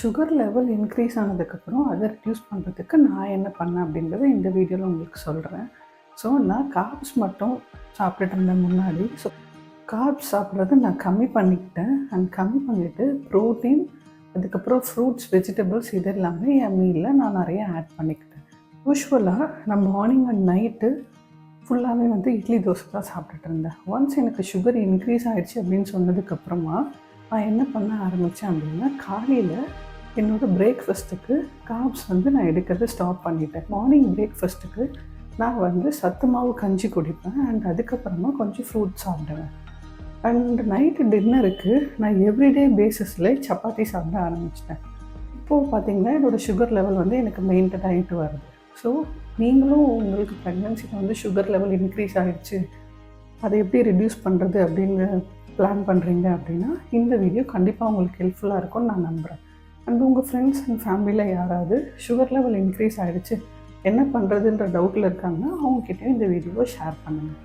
Sugar level increase ஆனதுக்கப்புறம் அதை reduce பண்ணுறதுக்கு நான் என்ன பண்ணேன் அப்படின்றத இந்த வீடியோவில் உங்களுக்கு சொல்கிறேன். ஸோ நான் கார்ப்ஸ் மட்டும் சாப்பிட்டுட்டு இருந்தேன் முன்னாடி. ஸோ கார்ப்ஸ் சாப்பிட்றத நான் கம்மி பண்ணிக்கிட்டேன். அண்ட் கம்மி பண்ணிவிட்டு ப்ரோட்டீன், அதுக்கப்புறம் ஃப்ரூட்ஸ், வெஜிடபிள்ஸ் இது எல்லாமே என் மீலில் நான் நிறைய ஆட் பண்ணிக்கிட்டேன். யூஸ்வலாக நான் மார்னிங் அண்ட் நைட்டு ஃபுல்லாகவே வந்து இட்லி தோசை தான் சாப்பிட்டுட்டு இருந்தேன். ஒன்ஸ் எனக்கு சுகர் இன்க்ரீஸ் ஆகிடுச்சு அப்படின்னு சொன்னதுக்கப்புறமா நான் என்ன பண்ண ஆரம்பித்தேன் அப்படின்னா, காலையில் என்னோடய பிரேக்ஃபாஸ்ட்டுக்கு கார்ப்ஸ் வந்து நான் எடுக்கிறத ஸ்டாப் பண்ணிட்டேன். மார்னிங் பிரேக்ஃபாஸ்ட்டுக்கு நான் வந்து சத்து மாவு கஞ்சி குடிப்பேன். அண்ட் அதுக்கப்புறமா கொஞ்சம் ஃப்ரூட் சாப்பிடுவேன். அண்ட் நைட்டு டின்னருக்கு நான் எவ்ரிடே பேசிஸில் சப்பாத்தி சாப்பிட ஆரம்பிச்சிட்டேன். இப்போது பார்த்திங்கன்னா என்னோடய சுகர் லெவல் வந்து எனக்கு மெயின்டைன் ஆகிட்டு வருது. ஸோ நீங்களும் உங்களுக்கு ப்ரெக்னென்சியில் வந்து சுகர் லெவல் இன்க்ரீஸ் ஆகிடுச்சு, அதை எப்படி ரெடியூஸ் பண்ணுறது அப்படின்னு பிளான் பண்ணுறீங்க அப்படின்னா இந்த வீடியோ கண்டிப்பாக உங்களுக்கு ஹெல்ப்ஃபுல்லாக இருக்கும்னு நான் நம்புகிறேன். அண்ட் உங்கள் ஃப்ரெண்ட்ஸ் அண்ட் ஃபேமிலியில் யாராவது சுகர் லெவல் இன்க்ரீஸ் ஆகிடுச்சு என்ன பண்ணுறதுன்ற டவுட்டில் இருக்காங்கன்னா அவங்கக்கிட்டே இந்த வீடியோவை ஷேர் பண்ணுங்கள்.